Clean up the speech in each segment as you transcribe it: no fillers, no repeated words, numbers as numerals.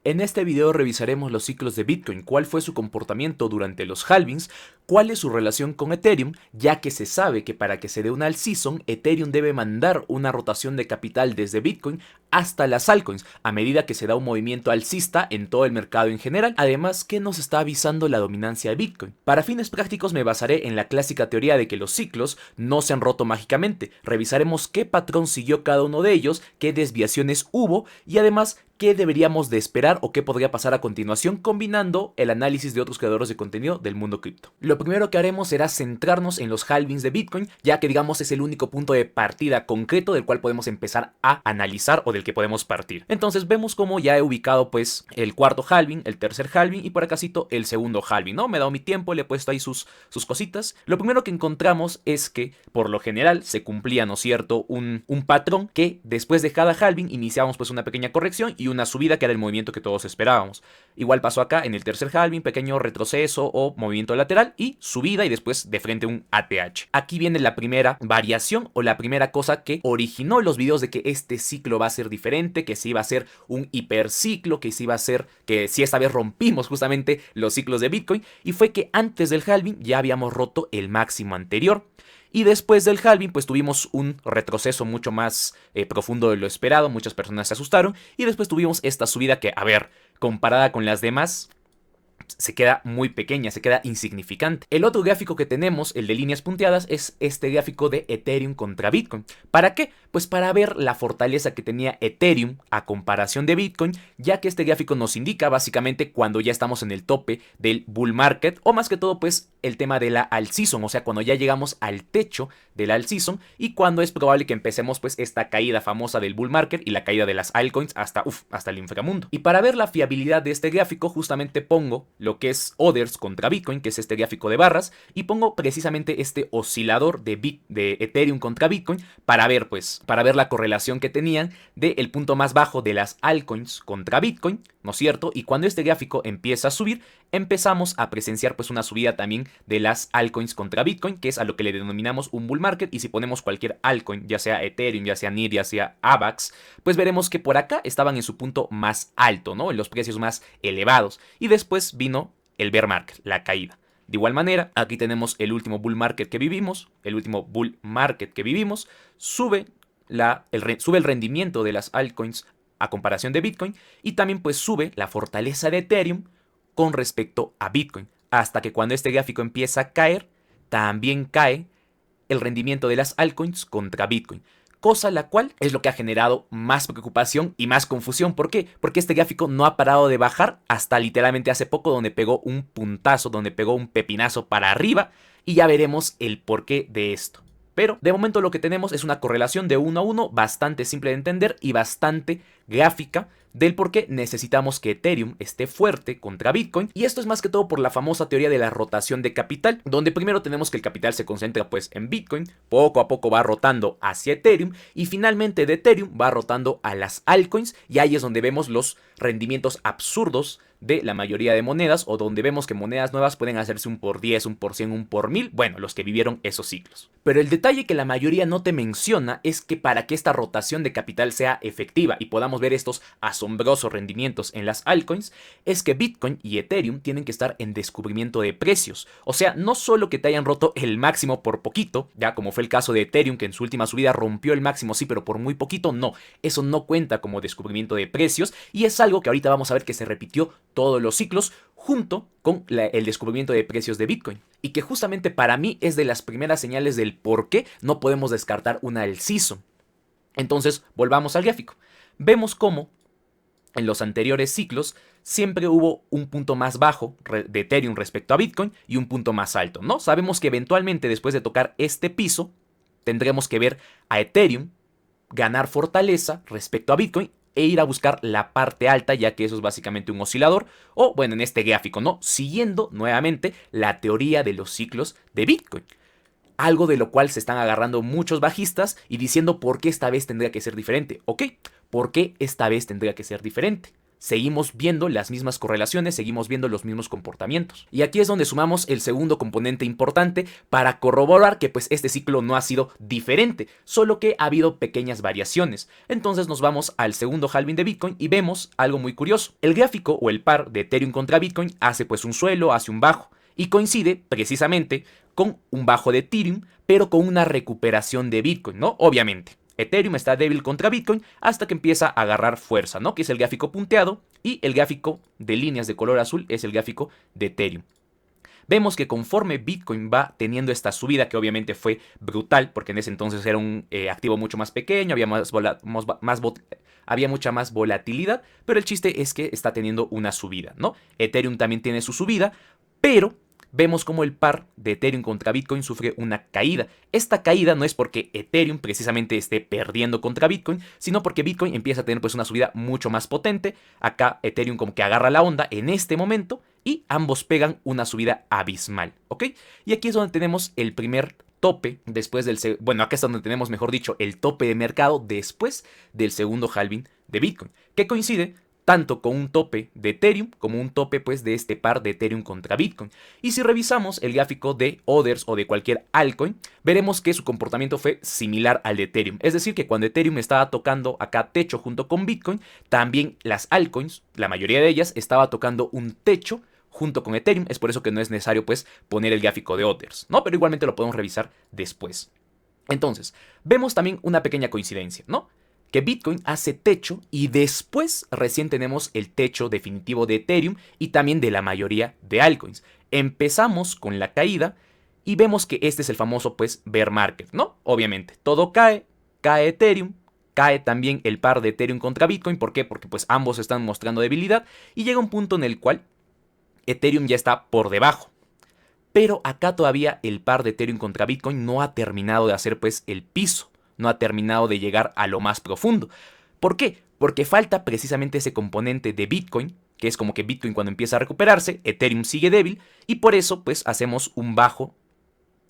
En este video revisaremos los ciclos de Bitcoin, cuál fue su comportamiento durante los halvings, cuál es su relación con Ethereum, ya que se sabe que para que se dé una alt season, Ethereum debe mandar una rotación de capital desde Bitcoin hasta las altcoins, a medida que se da un movimiento alcista en todo el mercado en general, además que nos está avisando la dominancia de Bitcoin. Para fines prácticos me basaré en la clásica teoría de que los ciclos no se han roto mágicamente, revisaremos qué patrón siguió cada uno de ellos, qué desviaciones hubo y además qué deberíamos de esperar o qué podría pasar a continuación combinando el análisis de otros creadores de contenido del mundo cripto. Lo primero que haremos será centrarnos en los halvings de Bitcoin, ya que digamos es el único punto de partida concreto del cual podemos empezar a analizar o del que podemos partir. Entonces vemos cómo ya he ubicado pues el cuarto halving, el tercer halving y por acácito el segundo halving, ¿no? Me he dado mi tiempo, le he puesto ahí sus cositas. Lo primero que encontramos es que por lo general se cumplía, ¿no es cierto?, un patrón que después de cada halving iniciábamos pues una pequeña corrección y una subida que era el movimiento que todos esperábamos. Igual pasó acá en el tercer halving, pequeño retroceso o movimiento lateral y subida y después de frente un ATH. Aquí viene la primera variación o la primera cosa que originó los videos de que este ciclo va a ser diferente, que se iba a hacer un hiperciclo, que se iba a hacer, que si esta vez rompimos justamente los ciclos de Bitcoin y fue que antes del halving ya habíamos roto el máximo anterior. Y después del halving pues tuvimos un retroceso mucho más profundo de lo esperado, muchas personas se asustaron y después tuvimos esta subida que, a ver, comparada con las demás, se queda muy pequeña, se queda insignificante. El otro gráfico que tenemos, el de líneas punteadas, es este gráfico de Ethereum contra Bitcoin. ¿Para qué? Pues para ver la fortaleza que tenía Ethereum a comparación de Bitcoin, ya que este gráfico nos indica básicamente cuando ya estamos en el tope del bull market, o más que todo pues el tema de la alt season, o sea cuando ya llegamos al techo de la alt season y cuando es probable que empecemos pues esta caída famosa del bull market y la caída de las altcoins hasta el inframundo. Y para ver la fiabilidad de este gráfico justamente pongo lo que es Others contra Bitcoin, que es este gráfico de barras, y pongo precisamente este oscilador de Ethereum contra Bitcoin para ver la correlación que tenían del punto más bajo de las altcoins contra Bitcoin, ¿no es cierto? Y cuando este gráfico empieza a subir, empezamos a presenciar pues una subida también de las altcoins contra Bitcoin, que es a lo que le denominamos un bull market, y si ponemos cualquier altcoin, ya sea Ethereum, ya sea NIR, ya sea AVAX, pues veremos que por acá estaban en su punto más alto, ¿no? En los precios más elevados, y después vino el bear market, la caída. De igual manera, aquí tenemos el último bull market que vivimos, sube el rendimiento de las altcoins a comparación de Bitcoin y también pues sube la fortaleza de Ethereum con respecto a Bitcoin, hasta que cuando este gráfico empieza a caer, también cae el rendimiento de las altcoins contra Bitcoin. Cosa la cual es lo que ha generado más preocupación y más confusión. ¿Por qué? Porque este gráfico no ha parado de bajar hasta literalmente hace poco, donde pegó un puntazo, donde pegó un pepinazo para arriba, y ya veremos el porqué de esto. Pero de momento lo que tenemos es una correlación de 1 a 1 bastante simple de entender y bastante gráfica del por qué necesitamos que Ethereum esté fuerte contra Bitcoin, y esto es más que todo por la famosa teoría de la rotación de capital, donde primero tenemos que el capital se concentra pues en Bitcoin, poco a poco va rotando hacia Ethereum y finalmente de Ethereum va rotando a las altcoins, y ahí es donde vemos los rendimientos absurdos de la mayoría de monedas, o donde vemos que monedas nuevas pueden hacerse un por 10, un por 100, un por 1000, bueno, los que vivieron esos ciclos. Pero el detalle que la mayoría no te menciona es que para que esta rotación de capital sea efectiva y podamos ver estos asombrosos rendimientos en las altcoins, es que Bitcoin y Ethereum tienen que estar en descubrimiento de precios. O sea, no solo que te hayan roto el máximo por poquito, ya como fue el caso de Ethereum, que en su última subida rompió el máximo, sí, pero por muy poquito, no. Eso no cuenta como descubrimiento de precios y es algo que ahorita vamos a ver que se repitió todos los ciclos junto con el descubrimiento de precios de Bitcoin, y que justamente para mí es de las primeras señales del por qué no podemos descartar una alt season. Entonces volvamos al gráfico. Vemos cómo en los anteriores ciclos siempre hubo un punto más bajo de Ethereum respecto a Bitcoin y un punto más alto, ¿no? Sabemos que eventualmente después de tocar este piso tendremos que ver a Ethereum ganar fortaleza respecto a Bitcoin e ir a buscar la parte alta, ya que eso es básicamente un oscilador, o bueno, en este gráfico, ¿no? Siguiendo nuevamente la teoría de los ciclos de Bitcoin. Algo de lo cual se están agarrando muchos bajistas y diciendo por qué esta vez tendría que ser diferente. ¿Ok? ¿Por qué esta vez tendría que ser diferente? seguimos viendo las mismas correlaciones, seguimos viendo los mismos comportamientos. Y aquí es donde sumamos el segundo componente importante para corroborar que pues este ciclo no ha sido diferente, solo que ha habido pequeñas variaciones. Entonces nos vamos al segundo halving de Bitcoin y vemos algo muy curioso. El gráfico o el par de Ethereum contra Bitcoin hace pues un suelo, hace un bajo y coincide precisamente con un bajo de Ethereum, pero con una recuperación de Bitcoin, ¿no? Obviamente. Ethereum está débil contra Bitcoin hasta que empieza a agarrar fuerza, ¿no? Que es el gráfico punteado, y el gráfico de líneas de color azul es el gráfico de Ethereum. Vemos que conforme Bitcoin va teniendo esta subida, que obviamente fue brutal, porque en ese entonces era un activo mucho más pequeño, había mucha más volatilidad, pero el chiste es que está teniendo una subida, ¿no? Ethereum también tiene su subida, pero vemos como el par de Ethereum contra Bitcoin sufre una caída. Esta caída no es porque Ethereum precisamente esté perdiendo contra Bitcoin, sino porque Bitcoin empieza a tener pues una subida mucho más potente. Acá Ethereum como que agarra la onda en este momento y ambos pegan una subida abismal, ¿ok? Y aquí es donde tenemos el primer tope después del... Bueno, acá es donde tenemos, mejor dicho, el tope de mercado después del segundo halving de Bitcoin, que coincide tanto con un tope de Ethereum como un tope pues de este par de Ethereum contra Bitcoin. Y si revisamos el gráfico de Others o de cualquier altcoin, veremos que su comportamiento fue similar al de Ethereum. Es decir, que cuando Ethereum estaba tocando acá techo junto con Bitcoin, también las altcoins, la mayoría de ellas, estaba tocando un techo junto con Ethereum. Es por eso que no es necesario pues poner el gráfico de Others, ¿no? Pero igualmente lo podemos revisar después. Entonces, vemos también una pequeña coincidencia, ¿no? Que Bitcoin hace techo y después recién tenemos el techo definitivo de Ethereum y también de la mayoría de altcoins. Empezamos con la caída y vemos que este es el famoso pues bear market, ¿no? Obviamente, todo cae, cae Ethereum, cae también el par de Ethereum contra Bitcoin. ¿Por qué? Porque pues ambos están mostrando debilidad y llega un punto en el cual Ethereum ya está por debajo. Pero acá todavía el par de Ethereum contra Bitcoin no ha terminado de hacer pues el piso, no ha terminado de llegar a lo más profundo. ¿Por qué? Porque falta precisamente ese componente de Bitcoin, que es como que Bitcoin cuando empieza a recuperarse, Ethereum sigue débil, y por eso pues hacemos un bajo,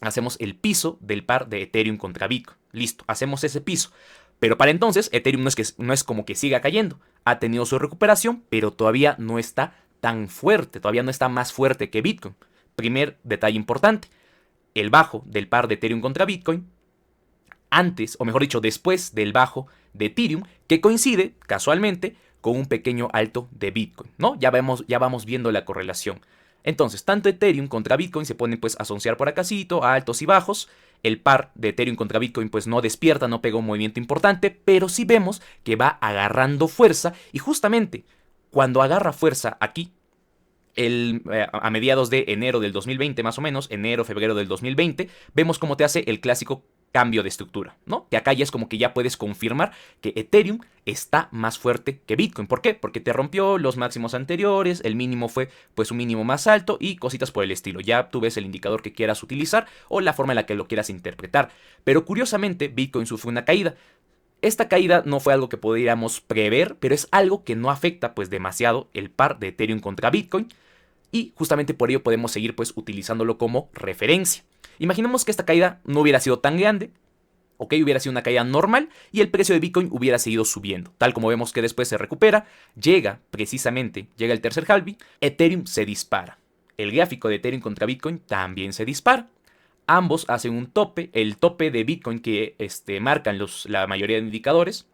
hacemos el piso del par de Ethereum contra Bitcoin. Listo, hacemos ese piso. Pero para entonces Ethereum no es como que siga cayendo, ha tenido su recuperación, pero todavía no está tan fuerte, todavía no está más fuerte que Bitcoin. Primer detalle importante, el bajo del par de Ethereum contra Bitcoin, antes, o mejor dicho, después del bajo de Ethereum, que coincide, casualmente, con un pequeño alto de Bitcoin, ¿no? Ya vamos viendo la correlación. Entonces, tanto Ethereum contra Bitcoin se ponen pues a asociar por acasito, a altos y bajos. El par de Ethereum contra Bitcoin pues no despierta, no pega un movimiento importante, pero sí vemos que va agarrando fuerza, y justamente cuando agarra fuerza aquí, a mediados de enero del 2020 más o menos, enero, febrero del 2020, vemos cómo te hace el clásico cambio de estructura, ¿no? Que acá ya es como que ya puedes confirmar que Ethereum está más fuerte que Bitcoin. ¿Por qué? Porque te rompió los máximos anteriores, el mínimo fue pues un mínimo más alto y cositas por el estilo. Ya tú ves el indicador que quieras utilizar o la forma en la que lo quieras interpretar. Pero curiosamente Bitcoin sufre una caída. Esta caída no fue algo que podríamos prever, pero es algo que no afecta pues demasiado el par de Ethereum contra Bitcoin, y justamente por ello podemos seguir pues utilizándolo como referencia. Imaginemos que esta caída no hubiera sido tan grande, ok, hubiera sido una caída normal y el precio de Bitcoin hubiera seguido subiendo. Tal como vemos que después se recupera, llega el tercer halving, Ethereum se dispara. El gráfico de Ethereum contra Bitcoin también se dispara. Ambos hacen un tope, el tope de Bitcoin que marcan la mayoría de indicadores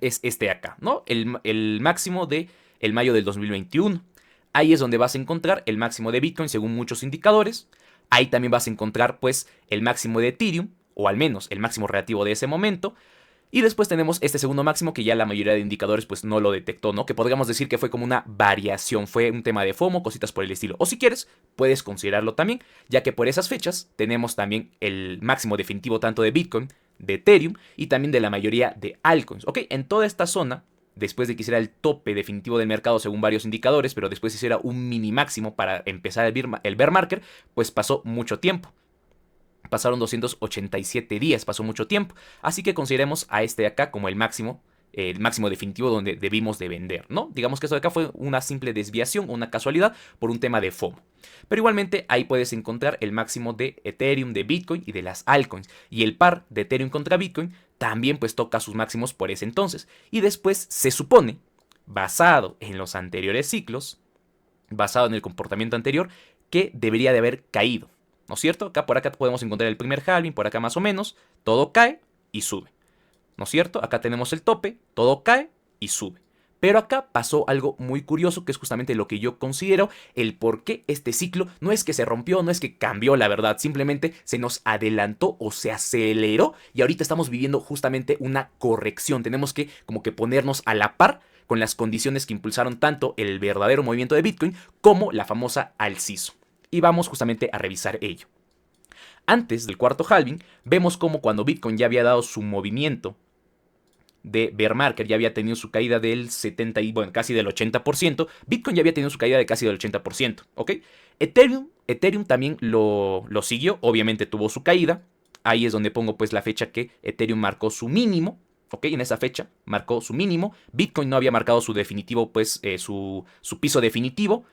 es este de acá, ¿no? El máximo de el mayo del 2021. Ahí es donde vas a encontrar el máximo de Bitcoin según muchos indicadores. Ahí también vas a encontrar pues el máximo de Ethereum, o al menos el máximo relativo de ese momento. Y después tenemos este segundo máximo que ya la mayoría de indicadores pues no lo detectó, ¿no? Que podríamos decir que fue como una variación, fue un tema de FOMO, cositas por el estilo. O si quieres, puedes considerarlo también, ya que por esas fechas tenemos también el máximo definitivo tanto de Bitcoin, de Ethereum y también de la mayoría de altcoins, ¿ok? En toda esta zona, después de que hiciera el tope definitivo del mercado según varios indicadores, pero después hiciera un mini máximo para empezar el bear market, pues pasó mucho tiempo. Pasaron 287 días, pasó mucho tiempo. Así que consideremos a este de acá como el máximo definitivo donde debimos de vender, ¿no? Digamos que esto de acá fue una simple desviación, una casualidad por un tema de FOMO. Pero igualmente ahí puedes encontrar el máximo de Ethereum, de Bitcoin y de las altcoins. Y el par de Ethereum contra Bitcoin también pues toca sus máximos por ese entonces. Y después se supone, basado en los anteriores ciclos, basado en el comportamiento anterior, que debería de haber caído, ¿no es cierto? Por acá podemos encontrar el primer halving, por acá más o menos, todo cae y sube, ¿no es cierto? Acá tenemos el tope, todo cae y sube. Pero acá pasó algo muy curioso, que es justamente lo que yo considero el por qué este ciclo no es que se rompió, no es que cambió, la verdad, simplemente se nos adelantó o se aceleró y ahorita estamos viviendo justamente una corrección. Tenemos que como que ponernos a la par con las condiciones que impulsaron tanto el verdadero movimiento de Bitcoin como la famosa alciso. Y vamos justamente a revisar ello. Antes del cuarto halving, vemos como cuando Bitcoin ya había dado su movimiento de bear market, ya había tenido su caída del 70 y bueno, casi del 80%, Bitcoin ya había tenido su caída de casi del 80%, ¿ok? Ethereum también lo siguió, obviamente tuvo su caída, ahí es donde pongo pues la fecha que Ethereum marcó su mínimo, ¿ok? En esa fecha marcó su mínimo, Bitcoin no había marcado su definitivo, pues su piso definitivo.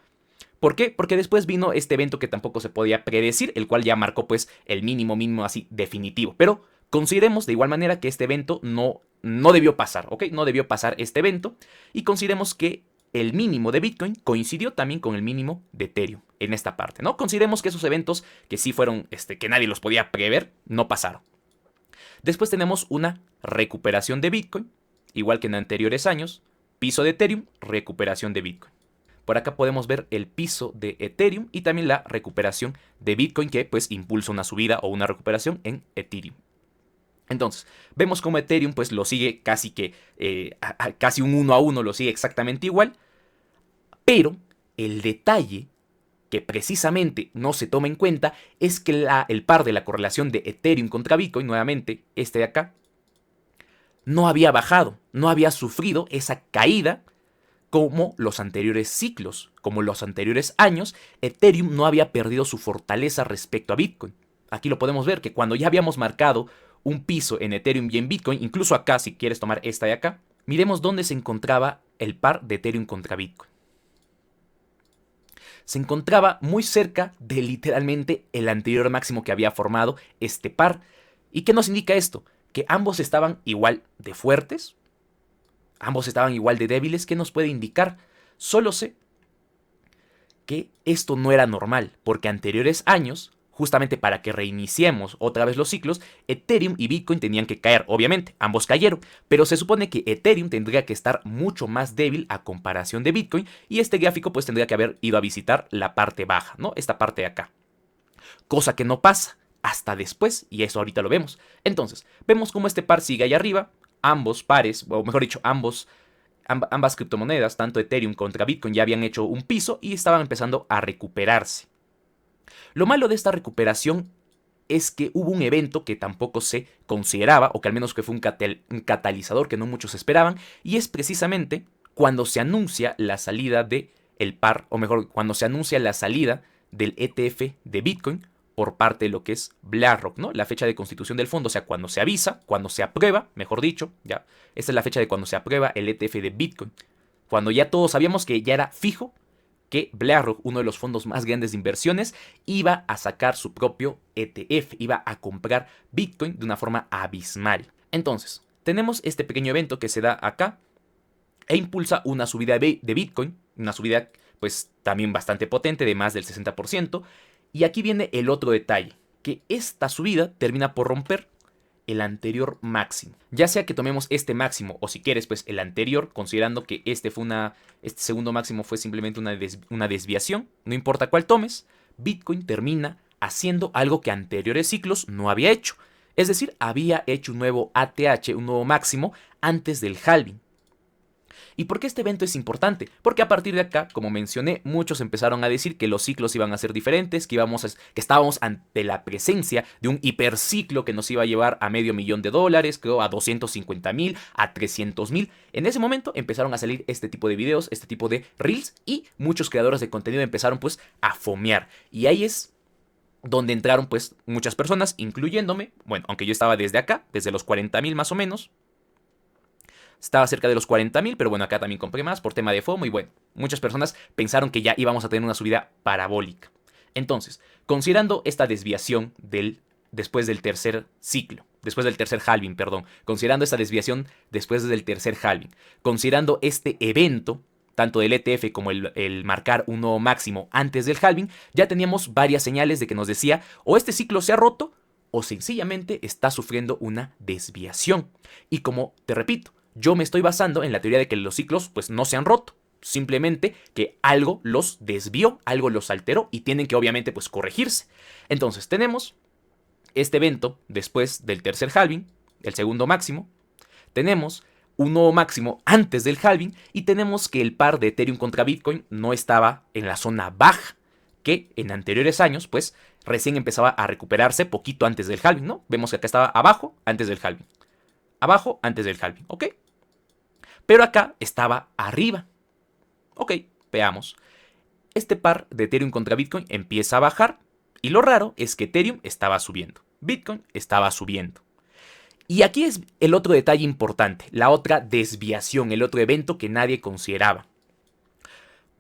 ¿Por qué? Porque después vino este evento que tampoco se podía predecir, el cual ya marcó pues el mínimo así definitivo, pero consideremos de igual manera que este evento no debió pasar, ¿ok? No debió pasar este evento y consideremos que el mínimo de Bitcoin coincidió también con el mínimo de Ethereum en esta parte, ¿no? Consideremos que esos eventos que sí fueron, que nadie los podía prever, no pasaron. Después tenemos una recuperación de Bitcoin, igual que en anteriores años, piso de Ethereum, recuperación de Bitcoin. Por acá podemos ver el piso de Ethereum y también la recuperación de Bitcoin que pues impulsa una subida o una recuperación en Ethereum. Entonces, vemos como Ethereum pues lo sigue casi que, casi un 1 a 1 lo sigue exactamente igual, pero el detalle que precisamente no se toma en cuenta es que el par de la correlación de Ethereum contra Bitcoin, nuevamente este de acá, no había bajado, no había sufrido esa caída como los anteriores ciclos, como los anteriores años. Ethereum no había perdido su fortaleza respecto a Bitcoin. Aquí lo podemos ver que cuando ya habíamos marcado un piso en Ethereum y en Bitcoin, incluso acá, si quieres tomar esta de acá, miremos dónde se encontraba el par de Ethereum contra Bitcoin. Se encontraba muy cerca de literalmente el anterior máximo que había formado este par. ¿Y qué nos indica esto? Que ambos estaban igual de fuertes, ambos estaban igual de débiles. ¿Qué nos puede indicar? Solo sé que esto no era normal, porque anteriores años, justamente para que reiniciemos otra vez los ciclos, Ethereum y Bitcoin tenían que caer, obviamente, ambos cayeron, pero se supone que Ethereum tendría que estar mucho más débil a comparación de Bitcoin, y este gráfico pues tendría que haber ido a visitar la parte baja, ¿no? Esta parte de acá. Cosa que no pasa hasta después, y eso ahorita lo vemos. Entonces, vemos cómo este par sigue ahí arriba, ambos pares, o mejor dicho, ambas criptomonedas, tanto Ethereum contra Bitcoin, ya habían hecho un piso y estaban empezando a recuperarse. Lo malo de esta recuperación es que hubo un evento que tampoco se consideraba, o que al menos que fue un catalizador que no muchos esperaban, y es precisamente cuando se anuncia la salida del par, o mejor, cuando se anuncia la salida del ETF de Bitcoin por parte de lo que es BlackRock, ¿no? La fecha de constitución del fondo, o sea, cuando se avisa, cuando se aprueba, mejor dicho, ya, esta es la fecha de cuando se aprueba el ETF de Bitcoin. Cuando ya todos sabíamos que ya era fijo que BlackRock, uno de los fondos más grandes de inversiones, iba a sacar su propio ETF, iba a comprar Bitcoin de una forma abismal. Entonces, tenemos este pequeño evento que se da acá e impulsa una subida de Bitcoin, una subida pues también bastante potente de más del 60%. Y aquí viene el otro detalle, que esta subida termina por romper el anterior máximo. Ya sea que tomemos este máximo o si quieres pues el anterior, considerando que este segundo máximo fue simplemente una desviación, no importa cuál tomes, Bitcoin termina haciendo algo que anteriores ciclos no había hecho. Es decir, había hecho un nuevo ATH, un nuevo máximo antes del halving. ¿Y por qué este evento es importante? Porque a partir de acá, como mencioné, muchos empezaron a decir que los ciclos iban a ser diferentes, que estábamos ante la presencia de un hiperciclo que nos iba a llevar a $500,000, creo a 250,000, a 300,000. En ese momento empezaron a salir este tipo de videos, este tipo de reels, y muchos creadores de contenido empezaron pues a fomear. Y ahí es donde entraron pues muchas personas, incluyéndome, bueno, aunque yo estaba desde acá, desde los 40,000 más o menos. Estaba cerca de los 40,000, pero bueno, acá también compré más por tema de FOMO y bueno, muchas personas pensaron que ya íbamos a tener una subida parabólica. Entonces, considerando esta desviación después del tercer ciclo, después del tercer halving, perdón, considerando esta desviación después del tercer halving, considerando este evento, tanto del ETF como el marcar un nuevo máximo antes del halving, ya teníamos varias señales de que nos decía o este ciclo se ha roto o sencillamente está sufriendo una desviación. Y como te repito, yo me estoy basando en la teoría de que los ciclos pues no se han roto, simplemente que algo los desvió, algo los alteró y tienen que obviamente pues corregirse. Entonces tenemos este evento después del tercer halving, el segundo máximo, tenemos un nuevo máximo antes del halving y tenemos que el par de Ethereum contra Bitcoin no estaba en la zona baja, que en anteriores años pues recién empezaba a recuperarse poquito antes del halving, ¿no? Vemos que acá estaba abajo antes del halving, abajo antes del halving, ¿ok? Pero acá estaba arriba. Ok, veamos. Este par de Ethereum contra Bitcoin empieza a bajar y lo raro es que Ethereum estaba subiendo, Bitcoin estaba subiendo. Y aquí es el otro detalle importante, la otra desviación, el otro evento que nadie consideraba.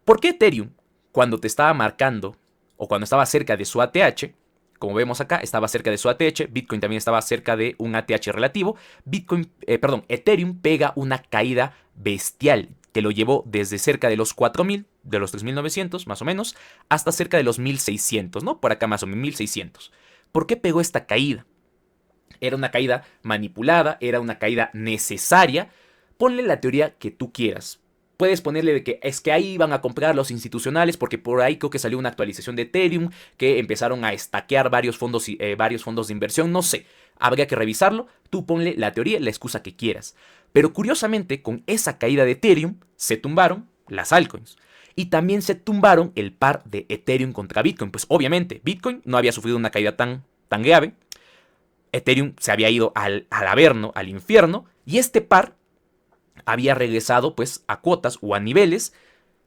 ¿Por qué Ethereum, cuando te estaba marcando o cuando estaba cerca de su ATH, como vemos acá, estaba cerca de su ATH, Bitcoin también estaba cerca de un ATH relativo, Ethereum pega una caída bestial que lo llevó desde cerca de los 4.000, de los 3.900 más o menos, hasta cerca de los 1.600, ¿no? Por acá más o menos 1.600. ¿Por qué pegó esta caída? Era una caída manipulada, era una caída necesaria. Ponle la teoría que tú quieras. Puedes ponerle de que es que ahí iban a comprar los institucionales porque por ahí creo que salió una actualización de Ethereum que empezaron a estaquear varios fondos de inversión, no sé. Habría que revisarlo. Tú ponle la teoría, la excusa que quieras. Pero curiosamente, con esa caída de Ethereum, se tumbaron las altcoins. Y también se tumbaron el par de Ethereum contra Bitcoin. Pues obviamente, Bitcoin no había sufrido una caída tan grave. Ethereum se había ido al averno, al infierno. Y este par había regresado pues a cuotas o a niveles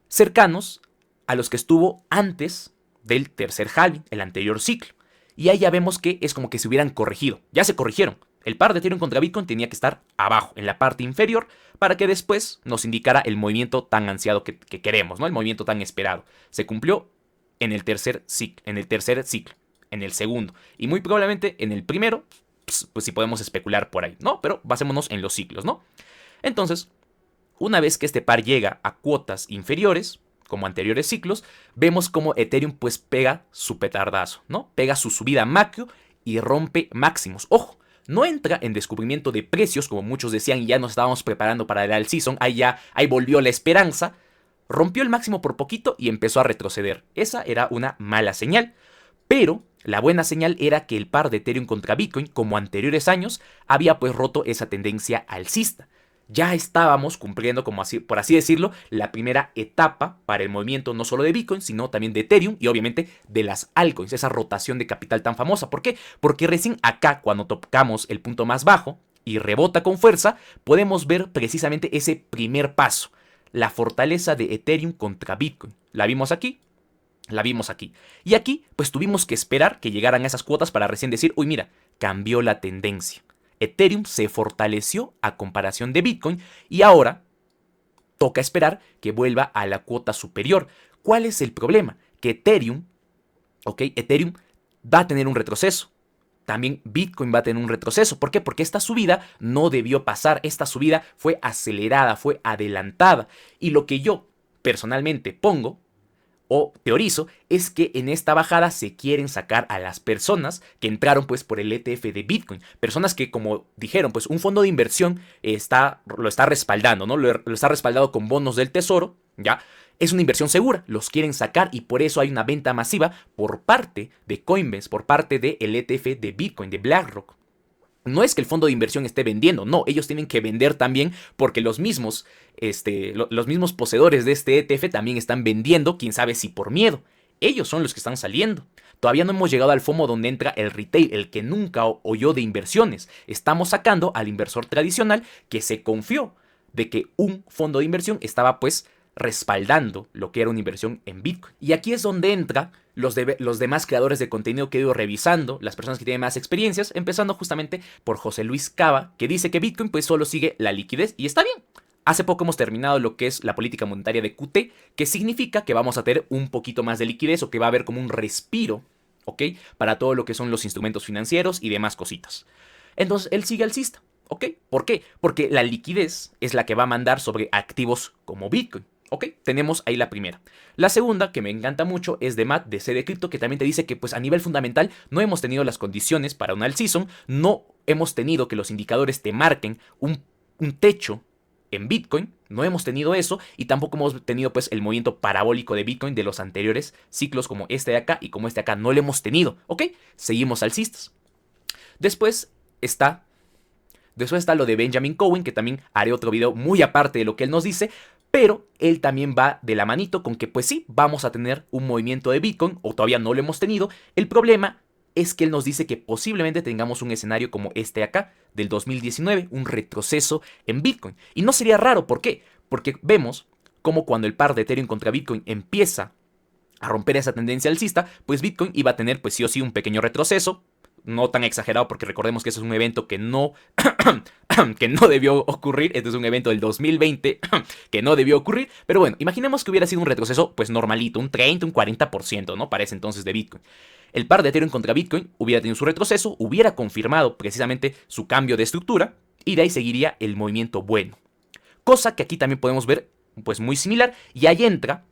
cercanos a los que estuvo antes del tercer halving, el anterior ciclo. Y ahí ya vemos que es como que se hubieran corregido. Ya se corrigieron. El par de Ethereum contra Bitcoin tenía que estar abajo, en la parte inferior, para que después nos indicara el movimiento tan ansiado que queremos, ¿no? El movimiento tan esperado. Se cumplió en el tercer ciclo, en el segundo. Y muy probablemente en el primero, pues si podemos especular por ahí, ¿no? Pero basémonos en los ciclos, ¿no? Entonces, una vez que este par llega a cuotas inferiores, como anteriores ciclos, vemos como Ethereum pues pega su petardazo, ¿no? Pega su subida macro y rompe máximos. ¡Ojo! No entra en descubrimiento de precios, como muchos decían, y ya nos estábamos preparando para el alt season, ahí volvió la esperanza, rompió el máximo por poquito y empezó a retroceder. Esa era una mala señal, pero la buena señal era que el par de Ethereum contra Bitcoin, como anteriores años, había pues roto esa tendencia alcista. Ya estábamos cumpliendo, por así decirlo, la primera etapa para el movimiento no solo de Bitcoin, sino también de Ethereum y obviamente de las altcoins, esa rotación de capital tan famosa. ¿Por qué? Porque recién acá, cuando tocamos el punto más bajo y rebota con fuerza, podemos ver precisamente ese primer paso, la fortaleza de Ethereum contra Bitcoin. ¿La vimos aquí? La vimos aquí. Y aquí, pues tuvimos que esperar que llegaran esas cuotas para recién decir, uy, mira, cambió la tendencia. Ethereum se fortaleció a comparación de Bitcoin y ahora toca esperar que vuelva a la cuota superior. ¿Cuál es el problema? Que Ethereum va a tener un retroceso. También Bitcoin va a tener un retroceso. ¿Por qué? Porque esta subida no debió pasar. Esta subida fue acelerada, fue adelantada. Y lo que yo personalmente pongo o teorizo es que en esta bajada se quieren sacar a las personas que entraron pues por el ETF de Bitcoin, personas que como dijeron pues un fondo de inversión lo está respaldando, ¿no? Lo está respaldado con bonos del tesoro, ya es una inversión segura, los quieren sacar y por eso hay una venta masiva por parte de Coinbase, por parte del ETF de Bitcoin, de BlackRock. No es que el fondo de inversión esté vendiendo, no, ellos tienen que vender también porque los mismos poseedores de este ETF también están vendiendo, quién sabe si por miedo. Ellos son los que están saliendo. Todavía no hemos llegado al FOMO donde entra el retail, el que nunca oyó de inversiones. Estamos sacando al inversor tradicional que se confió de que un fondo de inversión estaba pues respaldando lo que era una inversión en Bitcoin. Y aquí es donde entra los demás creadores de contenido que he ido revisando, las personas que tienen más experiencias, empezando justamente por José Luis Cava, que dice que Bitcoin pues solo sigue la liquidez y está bien. Hace poco hemos terminado lo que es la política monetaria de QT, que significa que vamos a tener un poquito más de liquidez o que va a haber como un respiro, ¿ok? Para todo lo que son los instrumentos financieros y demás cositas. Entonces él sigue alcista. ¿Ok? ¿Por qué? Porque la liquidez es la que va a mandar sobre activos como Bitcoin. ¿Ok? Tenemos ahí la primera. La segunda, que me encanta mucho, es de Matt, de CD Crypto, que también te dice que pues a nivel fundamental no hemos tenido las condiciones para un alt season, no hemos tenido que los indicadores te marquen un techo en Bitcoin, no hemos tenido eso y tampoco hemos tenido pues el movimiento parabólico de Bitcoin de los anteriores ciclos como este de acá y como este de acá no lo hemos tenido, ¿ok? Seguimos alcistas. Después está lo de Benjamin Cohen, que también haré otro video muy aparte de lo que él nos dice, pero él también va de la manito con que pues sí, vamos a tener un movimiento de Bitcoin, o todavía no lo hemos tenido. El problema es que él nos dice que posiblemente tengamos un escenario como este acá, del 2019, un retroceso en Bitcoin. Y no sería raro, ¿por qué? Porque vemos como cuando el par de Ethereum contra Bitcoin empieza a romper esa tendencia alcista, pues Bitcoin iba a tener pues sí o sí un pequeño retroceso, no tan exagerado porque recordemos que eso es un evento que no, que no debió ocurrir, este es un evento del 2020 que no debió ocurrir, pero bueno, imaginemos que hubiera sido un retroceso pues normalito, un 30, un 40%, ¿no? Para ese entonces de Bitcoin. El par de Ethereum contra Bitcoin hubiera tenido su retroceso, hubiera confirmado precisamente su cambio de estructura y de ahí seguiría el movimiento bueno. Cosa que aquí también podemos ver pues muy similar y ahí entra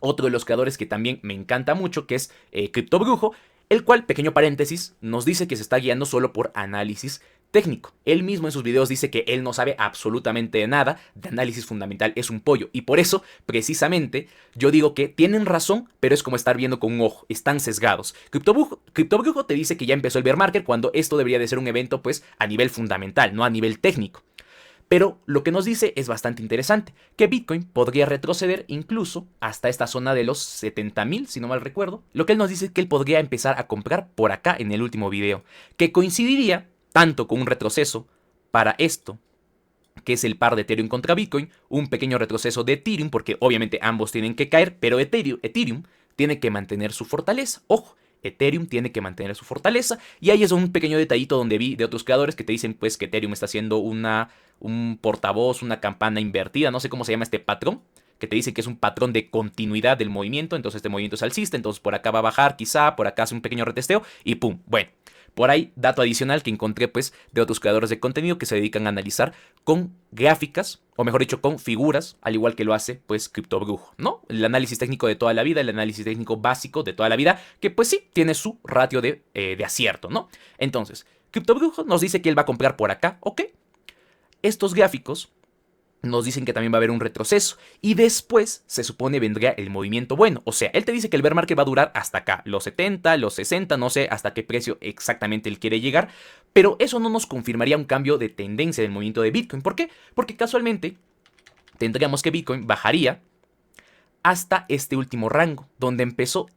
otro de los creadores que también me encanta mucho, que es CryptoBrujo, el cual, pequeño paréntesis, nos dice que se está guiando solo por análisis técnico. Él mismo en sus videos dice que él no sabe absolutamente de nada, de análisis fundamental, es un pollo. Y por eso, precisamente, yo digo que tienen razón, pero es como estar viendo con un ojo, están sesgados. CryptoBrujo te dice que ya empezó el bear market cuando esto debería de ser un evento pues a nivel fundamental, no a nivel técnico. Pero lo que nos dice es bastante interesante, que Bitcoin podría retroceder incluso hasta esta zona de los 70.000, si no mal recuerdo. Lo que él nos dice es que él podría empezar a comprar por acá en el último video, que coincidiría tanto con un retroceso para esto, que es el par de Ethereum contra Bitcoin, un pequeño retroceso de Ethereum, porque obviamente ambos tienen que caer, pero Ethereum tiene que mantener su fortaleza. Ojo, Ethereum tiene que mantener su fortaleza. Y ahí es un pequeño detallito donde vi de otros creadores que te dicen pues que Ethereum está haciendo un portavoz, una campana invertida, no sé cómo se llama este patrón, que te dice que es un patrón de continuidad del movimiento, entonces este movimiento es alcista, entonces por acá va a bajar quizá, por acá hace un pequeño retesteo y pum, bueno. Por ahí, dato adicional que encontré pues de otros creadores de contenido que se dedican a analizar con gráficas, o mejor dicho, con figuras, al igual que lo hace pues CryptoBrujo, ¿no? El análisis técnico de toda la vida, el análisis técnico básico de toda la vida, que pues sí, tiene su ratio de acierto, ¿no? Entonces, CryptoBrujo nos dice que él va a comprar por acá, ¿ok? Estos gráficos nos dicen que también va a haber un retroceso y después se supone vendría el movimiento bueno. O sea, él te dice que el bear market va a durar hasta acá, los 70, los 60, no sé hasta qué precio exactamente él quiere llegar, pero eso no nos confirmaría un cambio de tendencia del movimiento de Bitcoin. ¿Por qué? Porque casualmente tendríamos que Bitcoin bajaría hasta este último rango, donde empezó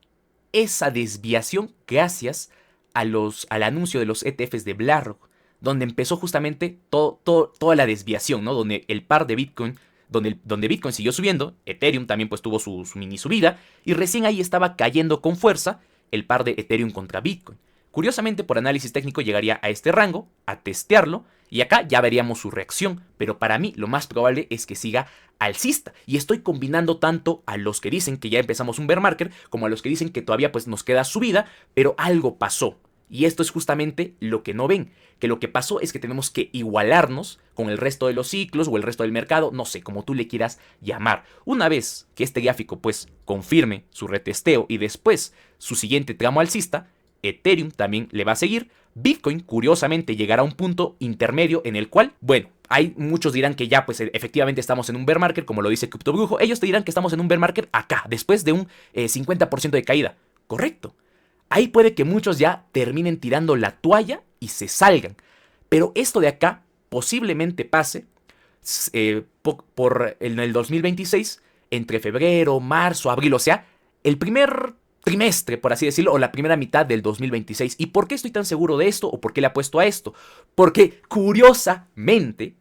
esa desviación gracias al anuncio de los ETFs de BlackRock, donde empezó justamente toda la desviación, ¿no? Donde el par de Bitcoin, donde Bitcoin siguió subiendo, Ethereum también pues tuvo su mini subida, y recién ahí estaba cayendo con fuerza el par de Ethereum contra Bitcoin. Curiosamente, por análisis técnico llegaría a este rango, a testearlo, y acá ya veríamos su reacción, pero para mí lo más probable es que siga alcista, y estoy combinando tanto a los que dicen que ya empezamos un bear market, como a los que dicen que todavía pues nos queda subida, pero algo pasó. Y esto es justamente lo que no ven, que lo que pasó es que tenemos que igualarnos con el resto de los ciclos o el resto del mercado, no sé, como tú le quieras llamar. Una vez que este gráfico pues confirme su retesteo y después su siguiente tramo alcista, Ethereum también le va a seguir. Bitcoin, curiosamente, llegará a un punto intermedio en el cual, bueno, hay muchos dirán que ya pues efectivamente estamos en un bear market, como lo dice CryptoBrujo. Ellos te dirán que estamos en un bear market acá, después de un 50% de caída. Correcto. Ahí puede que muchos ya terminen tirando la toalla y se salgan. Pero esto de acá posiblemente pase en el 2026, entre febrero, marzo, abril, o sea, el primer trimestre, por así decirlo, o la primera mitad del 2026. ¿Y por qué estoy tan seguro de esto o por qué le apuesto a esto? Porque, curiosamente,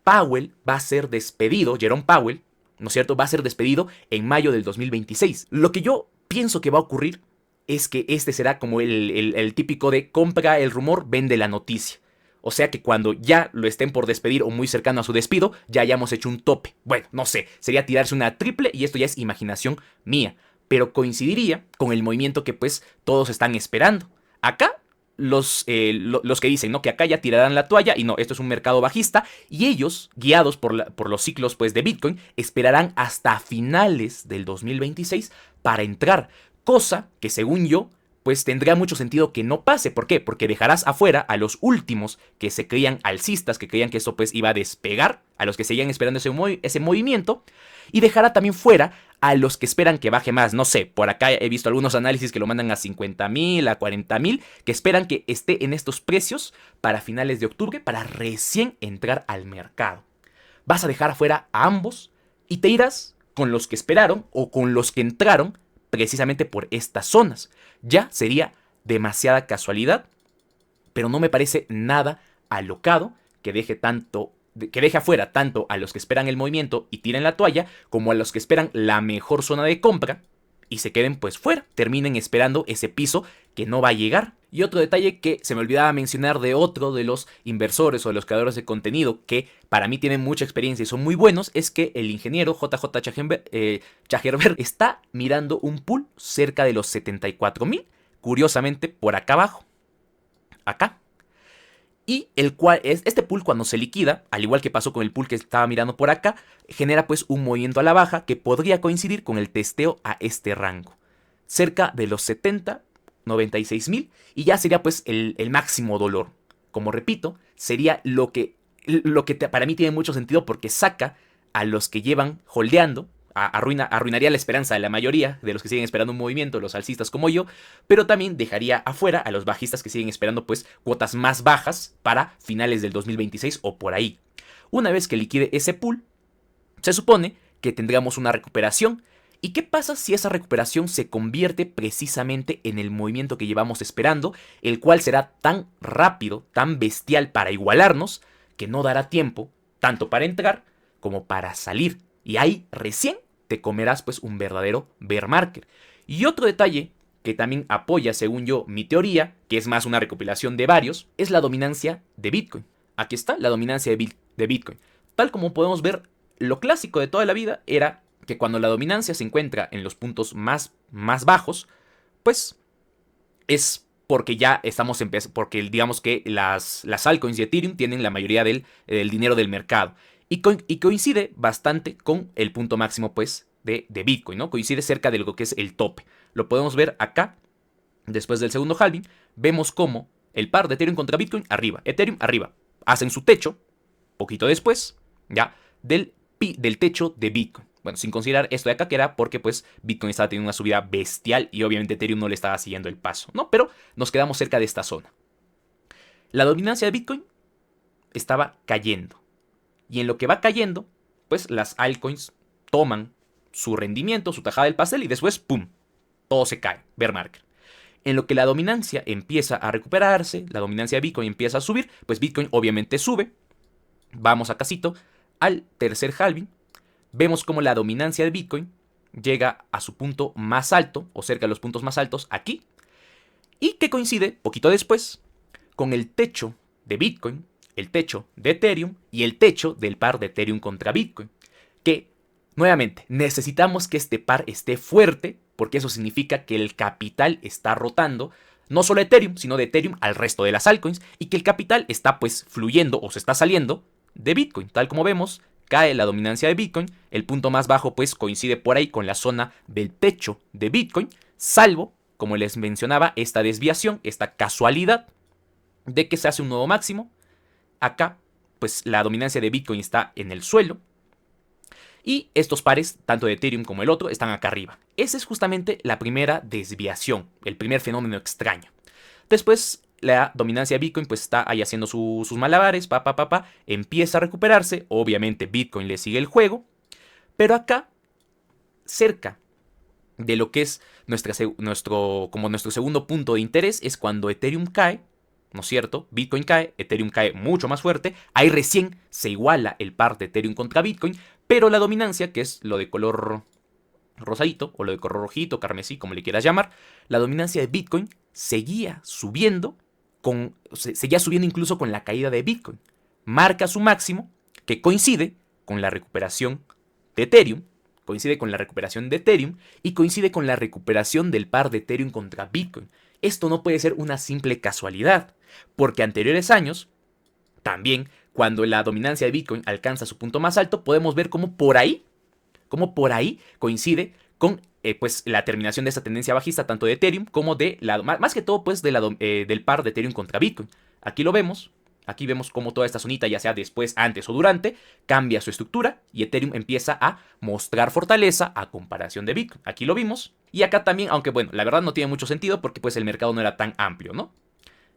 Powell va a ser despedido, Jerome Powell, ¿no es cierto? Va a ser despedido en mayo del 2026. Lo que yo pienso que va a ocurrir es que este será como el típico de compra el rumor, vende la noticia. O sea que cuando ya lo estén por despedir o muy cercano a su despido, ya hayamos hecho un tope. Bueno, no sé, sería tirarse una triple y esto ya es imaginación mía. Pero coincidiría con el movimiento que pues todos están esperando. Acá los que dicen, ¿no?, que acá ya tirarán la toalla y no, esto es un mercado bajista, y ellos, guiados por los ciclos pues de Bitcoin, esperarán hasta finales del 2026 para entrar, cosa que según yo pues tendría mucho sentido que no pase. ¿Por qué? Porque dejarás afuera a los últimos que se creían alcistas, que creían que eso pues iba a despegar, a los que seguían esperando ese movimiento, y dejará también fuera a los que esperan que baje más. No sé, por acá he visto algunos análisis que lo mandan a 50.000, a 40.000, que esperan que esté en estos precios para finales de octubre, para recién entrar al mercado. Vas a dejar afuera a ambos y te irás con los que esperaron o con los que entraron precisamente por estas zonas. Ya sería demasiada casualidad, pero no me parece nada alocado que deje afuera tanto a los que esperan el movimiento y tiren la toalla, como a los que esperan la mejor zona de compra y se queden pues fuera, terminen esperando ese piso que no va a llegar. Y otro detalle que se me olvidaba mencionar de otro de los inversores o de los creadores de contenido que para mí tienen mucha experiencia y son muy buenos, es que el ingeniero JJ Chagerberg está mirando un pool cerca de los 74.000, curiosamente por acá abajo, acá. Y este pool, cuando se liquida, al igual que pasó con el pool que estaba mirando por acá, genera pues un movimiento a la baja que podría coincidir con el testeo a este rango, cerca de los 96.000, y ya sería pues el máximo dolor. Como repito, sería lo que para mí tiene mucho sentido, porque saca a los que llevan holdeando, arruinaría la esperanza de la mayoría de los que siguen esperando un movimiento, los alcistas como yo, pero también dejaría afuera a los bajistas que siguen esperando pues cuotas más bajas para finales del 2026 o por ahí. Una vez que liquide ese pool, se supone que tendríamos una recuperación. ¿Y qué pasa si esa recuperación se convierte precisamente en el movimiento que llevamos esperando, el cual será tan rápido, tan bestial para igualarnos, que no dará tiempo tanto para entrar como para salir? Y ahí recién te comerás pues un verdadero bear market. Y otro detalle que también apoya, según yo, mi teoría, que es más una recopilación de varios, es la dominancia de Bitcoin. Aquí está la dominancia de Bitcoin. Tal como podemos ver, lo clásico de toda la vida era que cuando la dominancia se encuentra en los puntos más bajos, pues es porque ya estamos porque digamos que las altcoins de Ethereum tienen la mayoría del dinero del mercado. Y coincide bastante con el punto máximo pues de Bitcoin, ¿no? Coincide cerca de lo que es el tope. Lo podemos ver acá, después del segundo halving, vemos cómo el par de Ethereum contra Bitcoin arriba, Ethereum arriba, hacen su techo, poquito después, ya, del techo de Bitcoin. Bueno, sin considerar esto de acá, que era porque pues Bitcoin estaba teniendo una subida bestial y obviamente Ethereum no le estaba siguiendo el paso, ¿no? Pero nos quedamos cerca de esta zona. La dominancia de Bitcoin estaba cayendo. Y en lo que va cayendo, pues las altcoins toman su rendimiento, su tajada del pastel, y después, ¡pum!, todo se cae, bear market. En lo que la dominancia empieza a recuperarse, la dominancia de Bitcoin empieza a subir, pues Bitcoin obviamente sube. Vamos a casito al tercer halving. Vemos como la dominancia de Bitcoin llega a su punto más alto, o cerca de los puntos más altos, aquí, y que coincide, poquito después, con el techo de Bitcoin, el techo de Ethereum y el techo del par de Ethereum contra Bitcoin. Que, nuevamente, necesitamos que este par esté fuerte, porque eso significa que el capital está rotando, no solo Ethereum, sino de Ethereum al resto de las altcoins, y que el capital está pues fluyendo o se está saliendo de Bitcoin. Tal como vemos, cae la dominancia de Bitcoin, el punto más bajo pues coincide por ahí con la zona del techo de Bitcoin, salvo, como les mencionaba, esta desviación, esta casualidad de que se hace un nuevo máximo. Acá, pues la dominancia de Bitcoin está en el suelo. Y estos pares, tanto de Ethereum como el otro, están acá arriba. Esa es justamente la primera desviación, el primer fenómeno extraño. Después, la dominancia de Bitcoin pues está ahí haciendo sus malabares, empieza a recuperarse. Obviamente Bitcoin le sigue el juego. Pero acá, cerca de lo que es nuestro segundo punto de interés, es cuando Ethereum cae, ¿no es cierto? Bitcoin cae, Ethereum cae mucho más fuerte. Ahí recién se iguala el par de Ethereum contra Bitcoin, pero la dominancia, que es lo de color rosadito, o lo de color rojito, carmesí, como le quieras llamar, la dominancia de Bitcoin seguía subiendo, seguía subiendo incluso con la caída de Bitcoin. Marca su máximo, que coincide con la recuperación de Ethereum, y coincide con la recuperación del par de Ethereum contra Bitcoin, Esto no puede ser una simple casualidad, porque anteriores años, también cuando la dominancia de Bitcoin alcanza su punto más alto, podemos ver cómo por ahí coincide con pues la terminación de esta tendencia bajista tanto de Ethereum como de más que todo pues del par de Ethereum contra Bitcoin. Aquí lo vemos. Aquí vemos cómo toda esta zonita, ya sea después, antes o durante, cambia su estructura y Ethereum empieza a mostrar fortaleza a comparación de Bitcoin. Aquí lo vimos. Y acá también, aunque bueno, la verdad no tiene mucho sentido porque pues el mercado no era tan amplio, ¿no?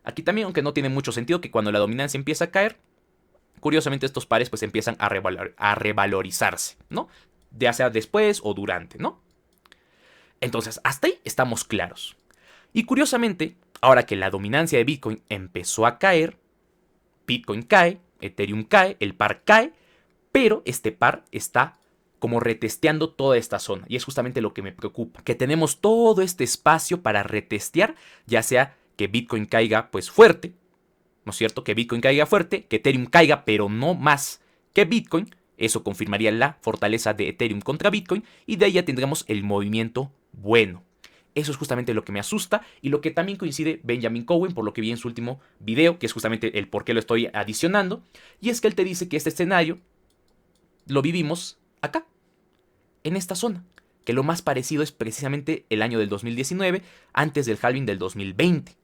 Aquí también, aunque no tiene mucho sentido que cuando la dominancia empieza a caer, curiosamente estos pares pues empiezan a revalorizarse, ¿no? Ya sea después o durante, ¿no? Entonces, hasta ahí estamos claros. Y curiosamente, ahora que la dominancia de Bitcoin empezó a caer, Bitcoin cae, Ethereum cae, el par cae, pero este par está como retesteando toda esta zona. Y es justamente lo que me preocupa, que tenemos todo este espacio para retestear, ya sea que Bitcoin caiga pues fuerte, ¿no es cierto? Que Bitcoin caiga fuerte, que Ethereum caiga, pero no más que Bitcoin. Eso confirmaría la fortaleza de Ethereum contra Bitcoin y de ahí ya tendremos el movimiento bueno. Eso es justamente lo que me asusta y lo que también coincide Benjamin Cowen, por lo que vi en su último video, que es justamente el por qué lo estoy adicionando. Y es que él te dice que este escenario lo vivimos acá, en esta zona. Que lo más parecido es precisamente el año del 2019, antes del halving del 2020.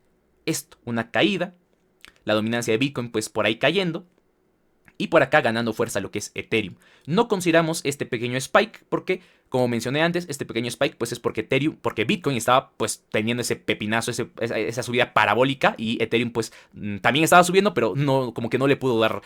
Esto, una caída, la dominancia de Bitcoin pues por ahí cayendo, y por acá ganando fuerza lo que es Ethereum. No consideramos este pequeño spike porque, como mencioné antes, este pequeño spike pues es porque Bitcoin estaba pues teniendo ese pepinazo, esa subida parabólica y Ethereum pues también estaba subiendo, pero no, como que no le pudo dar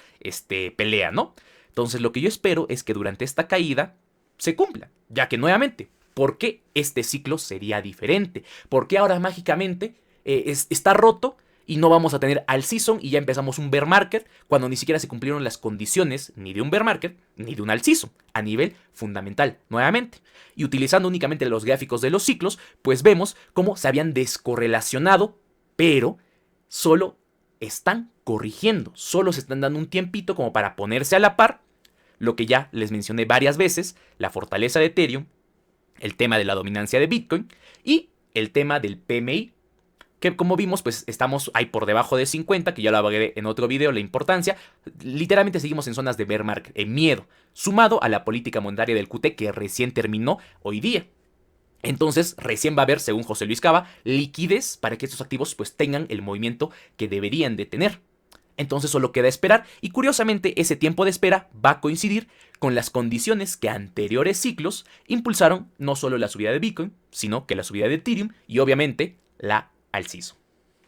pelea, ¿no? Entonces lo que yo espero es que durante esta caída se cumpla, ya que nuevamente, ¿por qué este ciclo sería diferente? ¿Por qué ahora mágicamente está roto? Y no vamos a tener all season y ya empezamos un bear market cuando ni siquiera se cumplieron las condiciones ni de un bear market ni de un all season a nivel fundamental nuevamente. Y utilizando únicamente los gráficos de los ciclos, pues vemos cómo se habían descorrelacionado, pero solo están corrigiendo, solo se están dando un tiempito como para ponerse a la par, lo que ya les mencioné varias veces, la fortaleza de Ethereum, el tema de la dominancia de Bitcoin y el tema del PMI, que como vimos pues estamos ahí por debajo de 50, que ya lo hablaré en otro video, la importancia. Literalmente seguimos en zonas de bear market, en miedo, sumado a la política monetaria del QT que recién terminó hoy día. Entonces recién va a haber, según José Luis Cava, liquidez para que estos activos pues tengan el movimiento que deberían de tener. Entonces solo queda esperar y curiosamente ese tiempo de espera va a coincidir con las condiciones que anteriores ciclos impulsaron no solo la subida de Bitcoin, sino que la subida de Ethereum y obviamente la al CISO.